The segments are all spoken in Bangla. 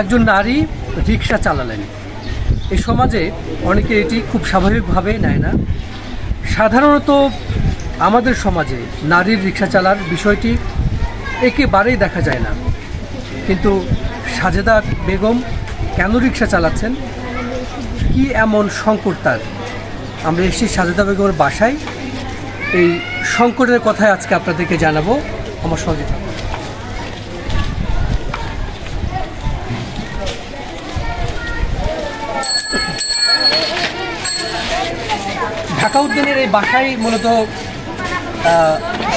একজন নারী রিক্সা চালালেন। এই সমাজে অনেকে এটি খুব স্বাভাবিকভাবে নেয় না। সাধারণত আমাদের সমাজে নারীর রিক্সা চালার বিষয়টি একেবারেই দেখা যায় না, কিন্তু সাজেদা বেগম কেন রিক্সা চালাচ্ছেন, কি এমন সংকট তার? আমরা এসেছি সাজেদা বেগমের বাসায়। এই সংকটের কথাই আজকে আপনাদেরকে জানাবো। আমার সঙ্গে থাকুন। ঢাকা উদ্যানের এই বাসায় মূলত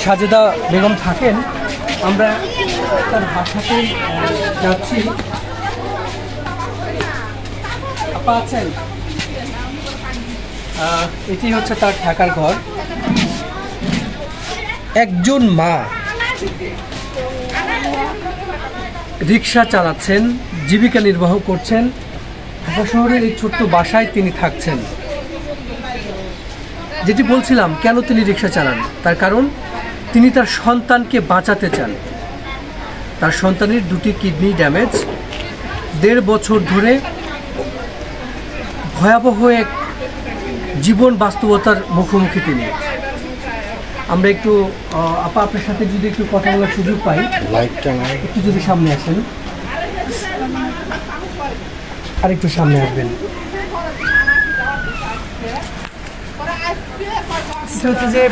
সাজেদা বেগম থাকেন। আমরা তার বাসাতে যাচ্ছি। আপা আছেন? এটি হচ্ছে তার থাকার ঘর। একজন মা রিক্সা চালাচ্ছেন, জীবিকা নির্বাহ করছেন। ঢাকা শহরের এই ছোট্ট বাসায় তিনি থাকছেন। যেটি বলছিলাম, কেন তিনি রিক্সা চালান, তার কারণ তিনি তার সন্তানকে বাঁচাতে চান। তার সন্তানের দুটি কিডনি ড্যামেজ। ১.৫ বছর ধরে ভয়াবহ এক জীবন বাস্তবতার মুখোমুখি তিনি। আমরা একটু আপা আপনার সাথে যদি একটু কথা বলার সুযোগ পাই, একটু যদি সামনে আসেন, আর একটু সামনে আসবেন। হচ্ছে যে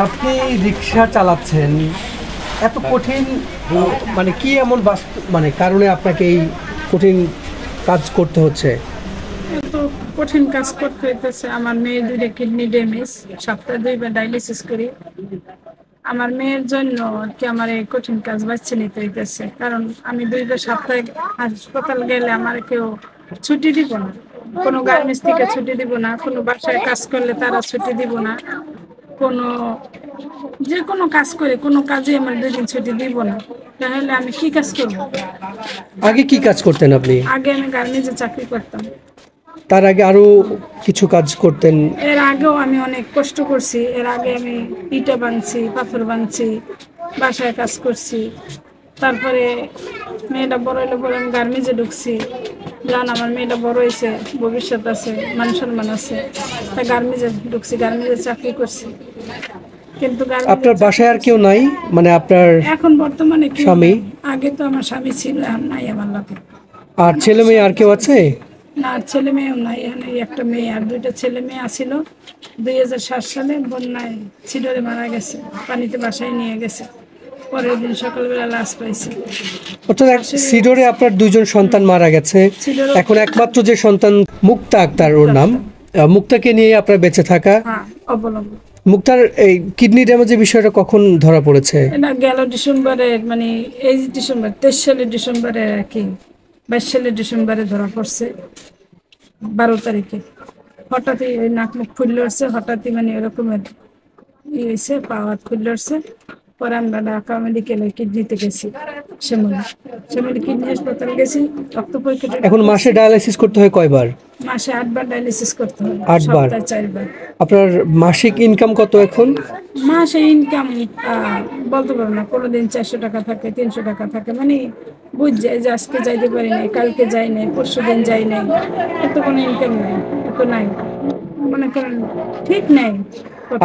আপনি রিক্সা চালাচ্ছেন, এত কঠিন মানে কি এমন মানে কারণে আপনাকে এই কঠিন কাজ করতে হচ্ছে? এত কঠিন কাজ করতে হইতেছে। আমার মেয়ের 2টা কিডনি ড্যামেজ, সপ্তাহে 2বার ডায়ালিসিস করি। আমার মেয়ের জন্য কি আমার এই কঠিন কাজ বাঁচিয়ে নিতে হইতেছে, কারণ আমি 2বার সপ্তাহে হাসপাতাল গেলে আমার কেউ ছুটি দিব না, কোনো গার্মেন্টস থেকে ছুটি দিব না, কোনো বাসায় কাজ করলে তারা ছুটি দিব না, কোনো যে কোনো কাজ করে কোনো কাজে আমার 2 দিন ছুটি দিব না। তাহলে আমি কি কাজ করব? আগে কি কাজ করতেন আপনি? আগে আমি গার্মেন্টসে চাকরি করতাম। তার আগে আরো কিছু কাজ করতেন? এর আগেও আমি অনেক কষ্ট করছি। এর আগে আমি ইটা বানছি, পাথর বানছি, বাসায় কাজ করছি। তারপরে মেয়েটা বড় হইলে পরে আমি গার্মেন্টসে ঢুকছি। জান আমার মেয়েটা বড় হয়েছে, ভবিষ্যৎ আছে, মান সম্মান আছে, তাই গার্মেন্টসে ঢুকছি, গার্মেন্টসে চাকরি করছি। কিন্তু আপনার বাসায় আর কেউ নাই? মানে আপনার এখন বর্তমানে স্বামী? আগে তো আমার স্বামী ছিল, এখন নাই আমার লোকে। আর ছেলে মেয়ে আর কেউ আছে? না, ছেলে মেয়েও নাই। এখন একটা মেয়ে আর 2টা ছেলে মেয়ে আসিল। 2007 সালে বন্যায় ছিডরে মারা গেছে, পানিতে বাসায় নিয়ে গেছে। পরের দিন সকালবেলা লাশ পাইছি। অর্থাৎ সিডরে আপনার 2জন সন্তান মারা গেছে। এখন একমাত্র যে সন্তান মুক্তা আক্তার, ওর নাম, মুক্তাকে নিয়ে আপনার বেঁচে থাকা। অবলম্বন। মুক্তার এই কিডনি ড্যামেজের বিষয়টা কখন ধরা পড়েছে? এটা গেল ডিসেম্বরে, মানে এই ডিসেম্বর 23 সালের ডিসেম্বরে আর কি, 22 সালের ডিসেম্বরে ধরা পড়ছে 12 তারিখে। হঠাৎই ওই নাক মুখ ফুলে উঠছে, হঠাৎই মানে এরকমের হয়েছে, পাওয়ার ফুলে উঠছে। পরে আমরা ঢাকা মেডিকেলে কিডনিতে গেছি, শিমুলি কিডনি হাসপাতালে গেছি, রক্ত পরীক্ষা। এখন মাসে ডায়ালাইসিস করতে হয় কয়বার? মাসে 8 বার ডায়ালিসিস করতে হবে, 8 বার? সপ্তাহে 4 বার। আপনার মাসিক ইনকাম কত এখন? মাসে ইনকাম বলতে পারবো না, কোনোদিন 400 টাকা থাকে, 300 টাকা থাকে, মানে বুঝ যায় যে আজকে যাইতে পারি নাই, কালকে যাই নাই, পরশু দিন যাই নাই, এত কোনো ইনকাম নেই, এত নাই, মনে করেন ঠিক নেই।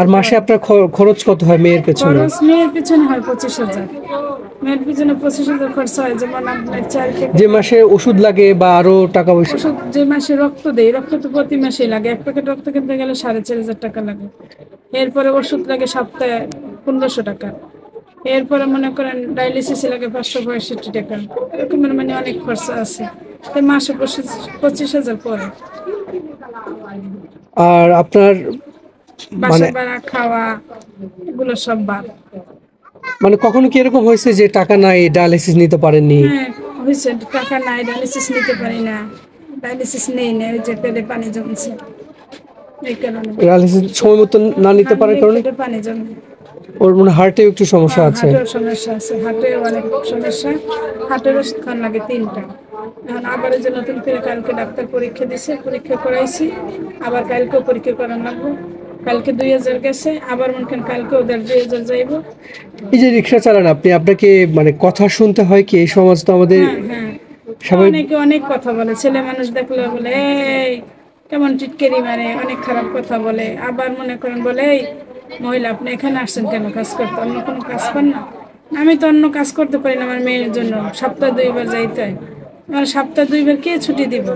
আর মাসে আপনার খরচ কত হয় মেয়ের পেছনে? খরচ মেয়ের পিছনে হয় 25,000। মেয়ের পিছনে 25,000 খরচ হয়। যেমন আপনার 4 থেকে যে মাসে ওষুধ লাগে বা আরো টাকা পয়সা? ওষুধ, যে মাসে রক্ত দেয়, রক্ত তো প্রতি মাসেই লাগে, 1 প্যাকেট রক্ত কিনতে গেলে 4,500 টাকা লাগে। এরপরে ওষুধ লাগে সপ্তাহে 1,500 টাকা। এরপরে মনে করেন ডায়ালিসিসে লাগে 565 টাকা, এরকমের মানে অনেক খরচা আছে। তো মাসে 25,000 পরে। আর আপনার বাসা ভাড়া, খাওয়া, এগুলো সব বাদ। মানে কখনো কি এরকম হয়েছে যে টাকা নাই, ডায়ালিসিস নিতে পারেননি? হ্যাঁ হয়েছে, টাকা নাই, ডায়ালিসিস নিতে পারি না, ডায়ালিসিস নেই না, ওই যে পেটে পানি জমছে, এই কারণে। ডায়ালিসিস সময় মতো না নিতে পারার কারণে পেটে পানি জমে। ওর মানে হার্টেও একটু সমস্যা আছে। হার্টের সমস্যা আছে, হার্টে অনেক সমস্যা, হার্টের ওষুধ খান লাগে 3টা। এখন আবার এই যে নতুন করে কালকে ডাক্তার পরীক্ষা দিছে, পরীক্ষা করাইছি, আবার কালকেও পরীক্ষা করানো লাগবে। কালকে 2,000 গেছে, আবার মনে করেন কালকেও 2,500 যাইব। এই যে রিক্সা চালান আপনি, আপনাকে মানে কথা শুনতে হয় কি? এই সমাজ তো আমাদের হ্যাঁ, সবাই অনেকে অনেক কথা বলে, ছেলে মানুষ দেখলে বলে এই কেমন টিটকেরি মারে, অনেক খারাপ কথা বলে। আবার মনে করেন বলে এই মহিলা আপনি এখানে আসছেন কেন কাজ করতে, অন্য কোনো কাজ পান না? আমি তো অন্য কাজ করতে পারি না, আমার মেয়ের জন্য সপ্তাহে 2 বার যাইতে হয়। আমার সপ্তাহে 2 বার কে ছুটি দিব?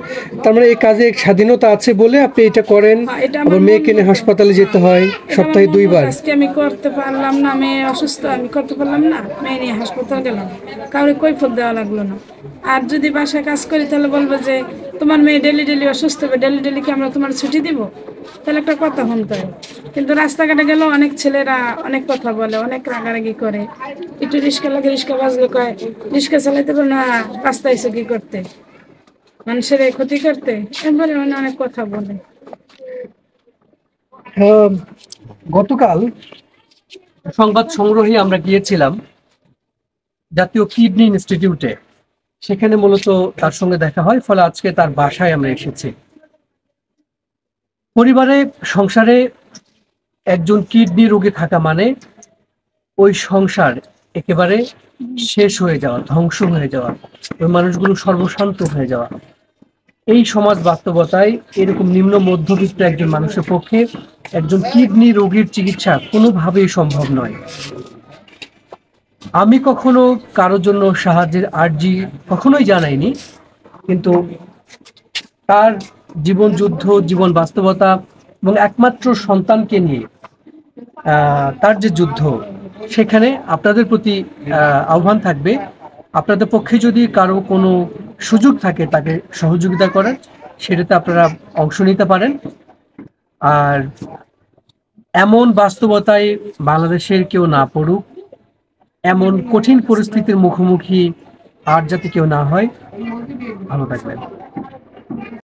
তার মানে এই কাজে স্বাধীনতা আছে বলে আপনি এটা করেন। এটা আমার আবার মেয়েকে নিয়ে হাসপাতালে যেতে হয় সপ্তাহে 2 বার। আজকে আমি করতে পারলাম না, মেয়ে অসুস্থ, আমি করতে পারলাম না, মেয়ে নিয়ে হাসপাতাল গেলাম, কাউরে কৈফিয়ত দেওয়া লাগলো না। আর যদি বাসায় কাজ করি তাহলে বলবো যে তোমার মেয়ে ডেলি ডেলি অসুস্থ হবে, ডেলি ডেলি কি আমরা তোমার ছুটি দিব? তাহলে একটা কথা শুনতে হয়। কিন্তু রাস্তাঘাটে গেলেও অনেক ছেলেরা অনেক কথা বলে, অনেক রাগারাগি করে। একটু রিক্সা লাগে, রিক্সা বাজলে কয় রিক্সা চালাইতে পারো না, রাস্তায় এসে কি করতে, মানুষের ক্ষতি করতে, এরপরে মানে অনেক কথা বলে। গতকাল সংবাদ সংগ্রহে আমরা গিয়েছিলাম জাতীয় কিডনি ইনস্টিটিউটে, সেখানে মূলত তার সঙ্গে দেখা হয়, ফলে আজকে তার বাসায় আমরা এসেছি। পরিবারে, সংসারে একজন কিডনি রোগী থাকা মানে ওই সংসার একেবারে শেষ হয়ে যাওয়া, ধ্বংস হয়ে যাওয়া, ওই মানুষগুলো সর্বশান্ত হয়ে যাওয়া। এই সমাজ বাস্তবতায় এরকম নিম্ন মধ্যবিত্ত একজন মানুষের পক্ষে একজন কিডনি রোগীর চিকিৎসা কোনোভাবেই সম্ভব নয়। আমি কখনো কারোর জন্য সাহায্যের আর্জি কখনোই জানাইনি, কিন্তু তার জীবন যুদ্ধ, জীবন বাস্তবতা এবং একমাত্র সন্তানকে নিয়ে তার যে যুদ্ধ, সেখানে আপনাদের প্রতি আহ্বান থাকবে, আপনাদের পক্ষে যদি কারো কোনো সুযোগ থাকে তাকে সহযোগিতা করার, সেটাতে আপনারা অংশ নিতে পারেন। আর এমন বাস্তবতায় বাংলাদেশের কেউ না পড়ুক, এমন কঠিন পরিস্থিতির মুখোমুখি আর যাতে কেউ না হয়। ভালো থাকবেন।